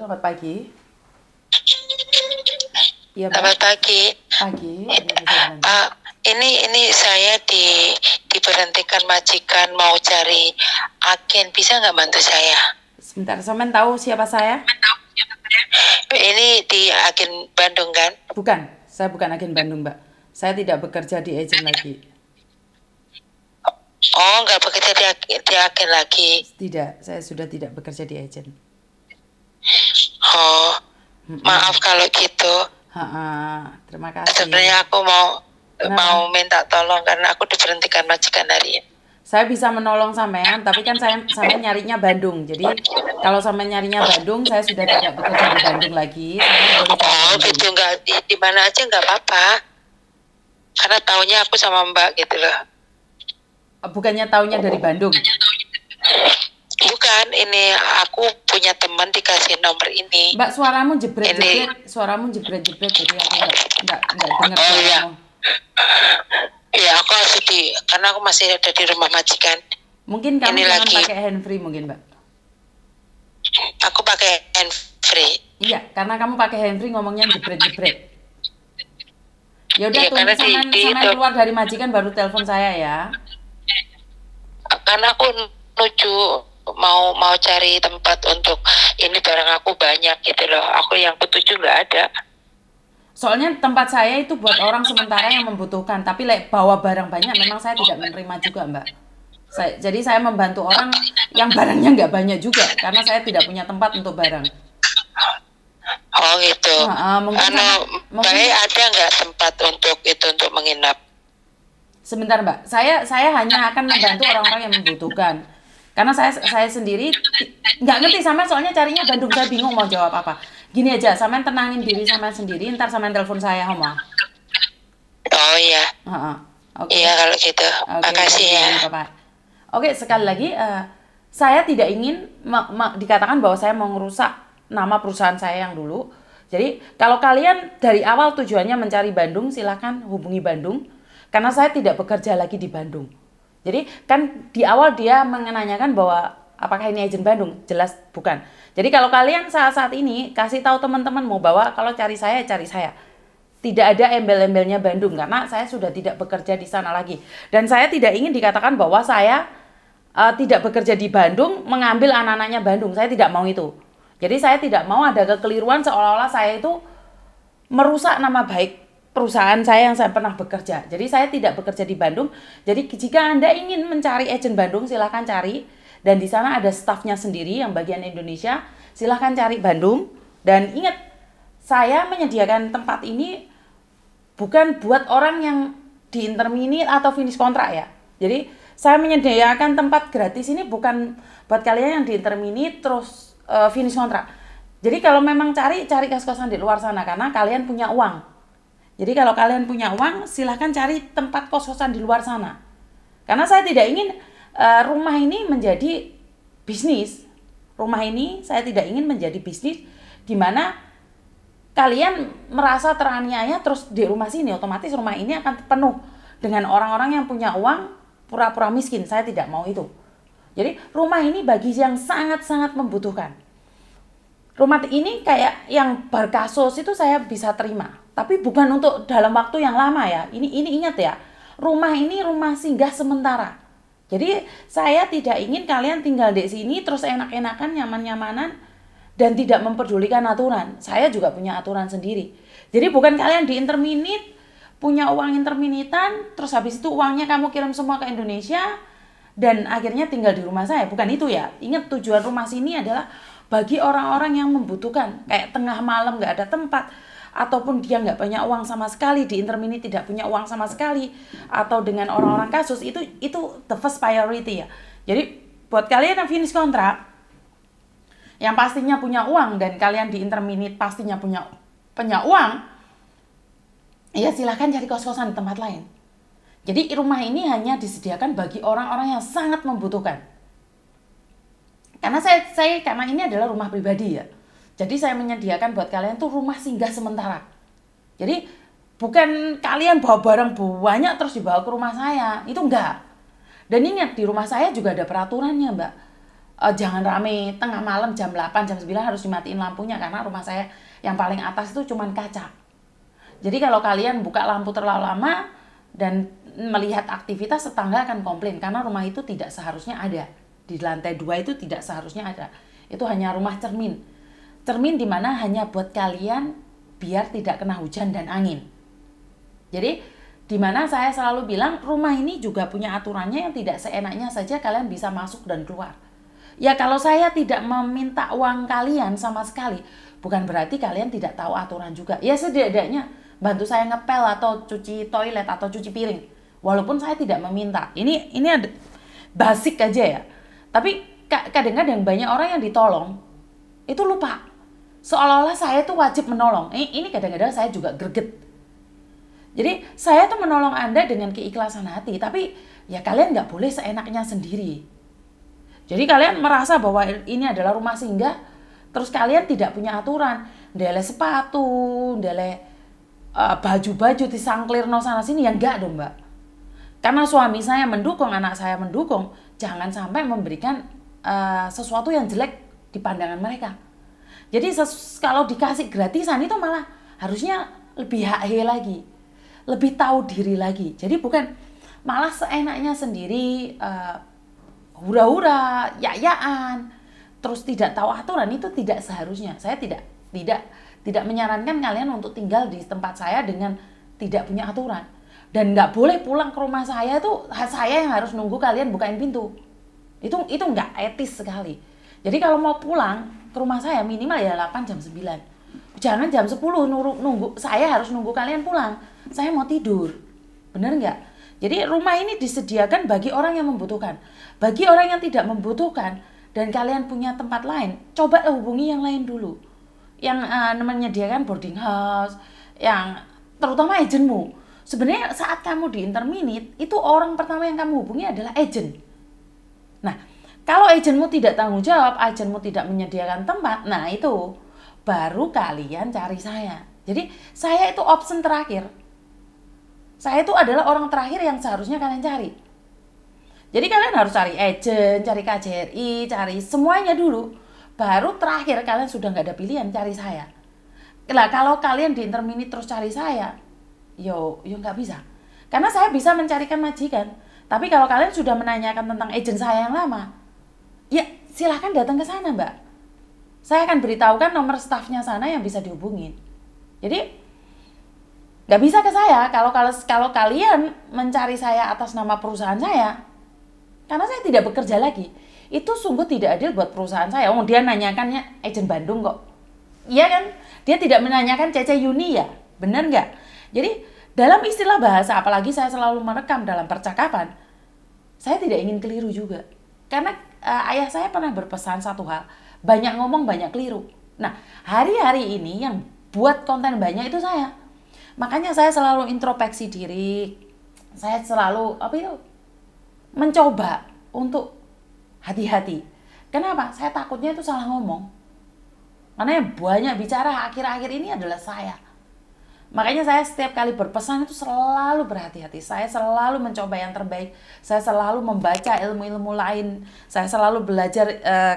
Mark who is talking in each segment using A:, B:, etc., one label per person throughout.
A: selamat pagi. Iya, Mbak.
B: Selamat pagi.
A: Pagi, ada yang bisa dibantu?
B: Pak, ini saya diberhentikan majikan mau cari agen, bisa nggak bantu saya?
A: Sebentar, Samen tahu siapa saya?
B: Ini di agen Bandung kan?
A: Bukan, saya bukan agen Bandung, Mbak. Saya tidak bekerja di agent lagi.
B: Oh, nggak bekerja di agen lagi.
A: Tidak, saya sudah tidak bekerja di agent.
B: Oh, maaf kalau gitu.
A: Terima kasih.
B: Sebenarnya aku mau
A: Kenapa?
B: minta tolong karena aku diberhentikan majikan hari ini.
A: Saya bisa menolong sampean, tapi kan sampean nyarinya Bandung. Jadi kalau sampean nyarinya Bandung, saya sudah tidak bekerja di Bandung lagi. Sampean boleh cari
B: Oh,
A: Bandung.
B: gitu, nggak di mana aja nggak apa-apa. Karena taunya aku sama Mbak gitu loh.
A: Bukannya taunya dari Bandung?
B: Bukan, ini aku punya teman dikasih nomor ini.
A: Mbak, suaramu jebret-jebret, jadi aku nggak dengar
B: Oh iya,
A: suaramu.
B: ya aku harus karena aku masih ada di rumah majikan.
A: Mungkin kamu
B: Ini
A: jangan
B: lagi.
A: pakai handfree mungkin, Mbak.
B: Aku pakai handfree.
A: Iya, karena kamu pakai handfree ngomongnya jebret-jebret. Ya udah,
B: Iya,
A: tunggu
B: karena
A: sampean keluar dari majikan baru telepon saya ya.
B: karena aku nuju mau cari tempat untuk ini barang aku banyak gitu loh. Aku yang ketujuh nggak ada.
A: Soalnya tempat saya itu buat orang sementara yang membutuhkan, tapi bawa barang banyak memang saya tidak menerima juga, Mbak. Jadi saya membantu orang yang barangnya nggak banyak juga, karena saya tidak punya tempat untuk barang.
B: Oh gitu.
A: Mungkin
B: ada nggak tempat untuk menginap?
A: Sebentar, Mbak, saya hanya akan membantu orang-orang yang membutuhkan. Karena saya sendiri nggak ngerti sama, soalnya carinya Bandung, saya bingung mau jawab apa. Gini aja, sampean tenangin diri sampean sendiri, ntar sampean telepon saya, Homa.
B: Oh iya.
A: Oke.
B: Iya kalau gitu. Makasih ya.
A: Bye-bye. Oke, sekali lagi, saya tidak ingin dikatakan bahwa saya mau ngerusak nama perusahaan saya yang dulu. Jadi kalau kalian dari awal tujuannya mencari Bandung, silahkan hubungi Bandung. Karena saya tidak bekerja lagi di Bandung. Jadi kan di awal dia menanyakan bahwa apakah ini agen Bandung? Jelas bukan. Jadi kalau kalian saat ini kasih tahu teman-temanmu bahwa kalau cari saya, cari saya. Tidak ada embel-embelnya Bandung karena saya sudah tidak bekerja di sana lagi. Dan saya tidak ingin dikatakan bahwa saya tidak bekerja di Bandung mengambil anak-anaknya Bandung. Saya tidak mau itu. Jadi saya tidak mau ada kekeliruan seolah-olah saya itu merusak nama baik perusahaan saya yang saya pernah bekerja. Jadi saya tidak bekerja di Bandung. Jadi jika Anda ingin mencari agen Bandung, silahkan cari. Dan di sana ada stafnya sendiri yang bagian Indonesia. Silahkan cari Bandung. Dan ingat, saya menyediakan tempat ini bukan buat orang yang di interminate atau finish kontrak ya. Jadi saya menyediakan tempat gratis ini bukan buat kalian yang di interminate terus finish kontrak. Jadi kalau memang cari kos-kosan di luar sana karena kalian punya uang. Jadi kalau kalian punya uang, silahkan cari tempat kos-kosan di luar sana. Karena saya tidak ingin rumah ini menjadi bisnis. Rumah ini saya tidak ingin menjadi bisnis di mana kalian merasa teraniaya terus di rumah sini. Otomatis rumah ini akan penuh dengan orang-orang yang punya uang pura-pura miskin. Saya tidak mau itu. Jadi rumah ini bagi yang sangat-sangat membutuhkan. Rumah ini kayak yang berkasus itu saya bisa terima. Tapi bukan untuk dalam waktu yang lama ya. Ini ingat ya. Rumah ini rumah singgah sementara. Jadi saya tidak ingin kalian tinggal di sini terus enak-enakan, nyaman-nyamanan dan tidak memperdulikan aturan. Saya juga punya aturan sendiri. Jadi bukan kalian di interminate punya uang interminitan terus habis itu uangnya kamu kirim semua ke Indonesia dan akhirnya tinggal di rumah saya. Bukan itu ya. Ingat tujuan rumah sini adalah bagi orang-orang yang membutuhkan, kayak tengah malam nggak ada tempat, ataupun dia nggak punya uang sama sekali, di interminate tidak punya uang sama sekali, atau dengan orang-orang kasus, itu the first priority ya. Jadi buat kalian yang finish kontrak, yang pastinya punya uang dan kalian di interminate pastinya punya uang, ya silahkan cari kos-kosan di tempat lain. Jadi rumah ini hanya disediakan bagi orang-orang yang sangat membutuhkan. Karena karena ini adalah rumah pribadi ya. Jadi saya menyediakan buat kalian tuh rumah singgah sementara. Jadi bukan kalian bawa barang banyak terus dibawa ke rumah saya. Itu enggak. Dan ingat di rumah saya juga ada peraturannya, Mbak. jangan rame tengah malam jam 8, jam 9 harus dimatiin lampunya karena rumah saya yang paling atas itu cuman kaca. Jadi kalau kalian buka lampu terlalu lama dan melihat aktivitas, tetangga akan komplain karena rumah itu tidak seharusnya ada. Di lantai 2 itu tidak seharusnya ada. Itu hanya rumah cermin. Cermin di mana hanya buat kalian biar tidak kena hujan dan angin. Jadi di mana saya selalu bilang rumah ini juga punya aturannya yang tidak seenaknya saja kalian bisa masuk dan keluar. Ya kalau saya tidak meminta uang kalian sama sekali, bukan berarti kalian tidak tahu aturan juga. Ya setidaknya bantu saya ngepel atau cuci toilet atau cuci piring. Walaupun saya tidak meminta. Ini ada basic aja ya. Tapi kadang-kadang banyak orang yang ditolong itu lupa. Seolah-olah saya itu wajib menolong. Ini kadang-kadang saya juga greget. Jadi saya tuh menolong Anda dengan keikhlasan hati, tapi ya kalian nggak boleh seenaknya sendiri. Jadi kalian merasa bahwa ini adalah rumah singgah, terus kalian tidak punya aturan, ndele sepatu, ndele baju-baju disangklirno sana sini, ya enggak dong Mbak. Karena suami saya mendukung, anak saya mendukung, jangan sampai memberikan sesuatu yang jelek di pandangan mereka. Jadi kalau dikasih gratisan itu malah harusnya lebih HE lagi. Lebih tahu diri lagi. Jadi bukan malah seenaknya sendiri, hura-hura, ya-yaan, terus tidak tahu aturan, itu tidak seharusnya. Saya tidak menyarankan kalian untuk tinggal di tempat saya dengan tidak punya aturan. Dan nggak boleh pulang ke rumah saya itu saya yang harus nunggu kalian bukain pintu. Itu nggak etis sekali. Jadi kalau mau pulang ke rumah saya minimal ya 8 jam 9. Jangan jam 10 nunggu, saya harus nunggu kalian pulang. Saya mau tidur. Bener nggak? Jadi rumah ini disediakan bagi orang yang membutuhkan. Bagi orang yang tidak membutuhkan dan kalian punya tempat lain, coba hubungi yang lain dulu. Yang menyediakan boarding house, yang terutama agenmu. Sebenarnya saat kamu di interminate, itu orang pertama yang kamu hubungi adalah agen. Nah, kalau agenmu tidak tanggung jawab, agenmu tidak menyediakan tempat, nah itu baru kalian cari saya. Jadi saya itu option terakhir. Saya itu adalah orang terakhir yang seharusnya kalian cari. Jadi kalian harus cari agent, cari KJRI, cari semuanya dulu. Baru terakhir kalian sudah nggak ada pilihan, cari saya. Nah, kalau kalian di interminate terus cari saya, yo nggak bisa. Karena saya bisa mencarikan majikan. Tapi kalau kalian sudah menanyakan tentang agent saya yang lama, ya silahkan datang ke sana Mbak. Saya akan beritahukan nomor stafnya sana yang bisa dihubungin. Jadi nggak bisa ke saya kalau kalian mencari saya atas nama perusahaan saya, karena saya tidak bekerja lagi. Itu sungguh tidak adil buat perusahaan saya. Oh, dia nanyakannya agent Bandung kok. Iya kan? Dia tidak menanyakan Cece Yuni ya. Benar nggak? Jadi dalam istilah bahasa, apalagi saya selalu merekam dalam percakapan, saya tidak ingin keliru juga. Karena ayah saya pernah berpesan satu hal, banyak ngomong banyak keliru. Nah, hari-hari ini yang buat konten banyak itu saya. Makanya saya selalu introspeksi diri. Saya selalu mencoba untuk hati-hati. Kenapa? Saya takutnya itu salah ngomong. Karena yang banyak bicara akhir-akhir ini adalah saya. Makanya saya setiap kali berpesan itu selalu berhati-hati. Saya selalu mencoba yang terbaik. Saya selalu membaca ilmu-ilmu lain. Saya selalu belajar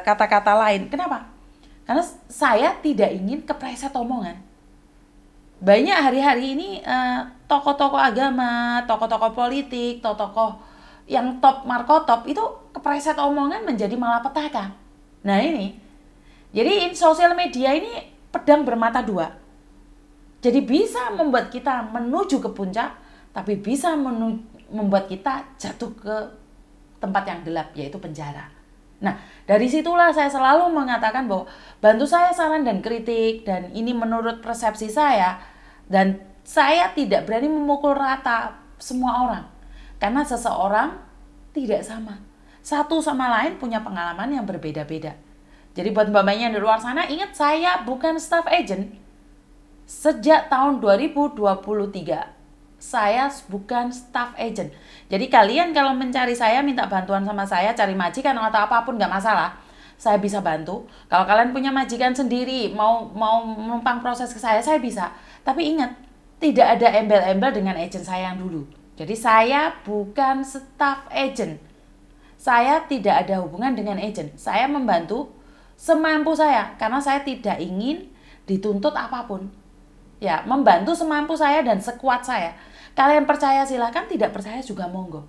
A: kata-kata lain. Kenapa? Karena saya tidak ingin kepleset omongan. Banyak hari-hari ini tokoh-tokoh agama, tokoh-tokoh politik, tokoh-tokoh yang top markotop itu kepreset omongan menjadi malapetaka. Nah ini, jadi sosial media ini pedang bermata dua. Jadi bisa membuat kita menuju ke puncak, tapi bisa membuat kita jatuh ke tempat yang gelap, yaitu penjara. Nah, dari situlah saya selalu mengatakan bahwa bantu saya saran dan kritik, dan ini menurut persepsi saya, dan saya tidak berani memukul rata semua orang, karena seseorang tidak sama. Satu sama lain punya pengalaman yang berbeda-beda. Jadi buat mbak-mbaknya yang di luar sana, ingat saya bukan staff agent. Sejak tahun 2023, saya bukan staff agent. Jadi kalian kalau mencari saya, minta bantuan sama saya, cari majikan atau apapun nggak masalah. Saya bisa bantu. Kalau kalian punya majikan sendiri, mau menumpang proses ke saya bisa. Tapi ingat, tidak ada embel-embel dengan agent saya yang dulu. Jadi saya bukan staff agent. saya tidak ada hubungan dengan agent. Saya membantu semampu saya karena saya tidak ingin dituntut apapun. Ya, membantu semampu saya dan sekuat saya. Kalian percaya silakan, tidak percaya juga monggo.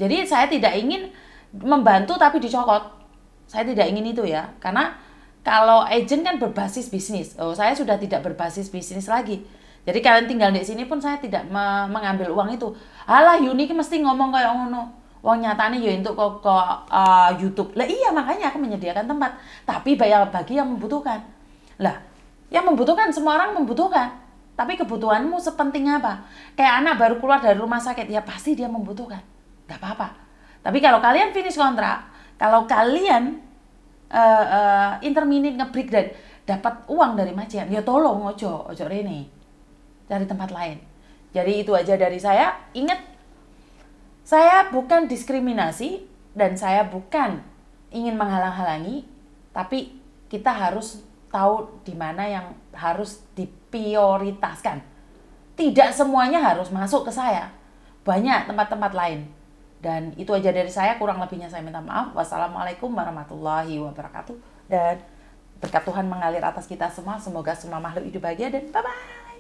A: Jadi saya tidak ingin membantu tapi dicokot. Saya tidak ingin itu ya. Karena kalau agent kan berbasis bisnis. Oh, saya sudah tidak berbasis bisnis lagi. Jadi kalian tinggal di sini pun saya tidak mengambil uang itu. Alah Yuni ki mesti ngomong kayak ngono. Wong nyatane ya untuk ke YouTube. Lah iya makanya aku menyediakan tempat. Tapi bagi yang membutuhkan. Lah, yang membutuhkan semua orang membutuhkan. Tapi kebutuhanmu sepenting apa? Kayak anak baru keluar dari rumah sakit, ya pasti dia membutuhkan. Gak apa-apa. Tapi kalau kalian finish kontrak, kalau kalian interminate nge-break dan dapat uang dari majikan, ya tolong ojo rene. Cari tempat lain. Jadi itu aja dari saya. Ingat, saya bukan diskriminasi dan saya bukan ingin menghalang-halangi, tapi kita harus tahu di mana yang harus diprioritaskan. Tidak semuanya harus masuk ke saya. Banyak tempat-tempat lain. Dan itu aja dari saya, kurang lebihnya saya minta maaf. Wassalamualaikum warahmatullahi wabarakatuh. Dan berkat Tuhan mengalir atas kita semua. Semoga semua makhluk hidup bahagia dan bye-bye.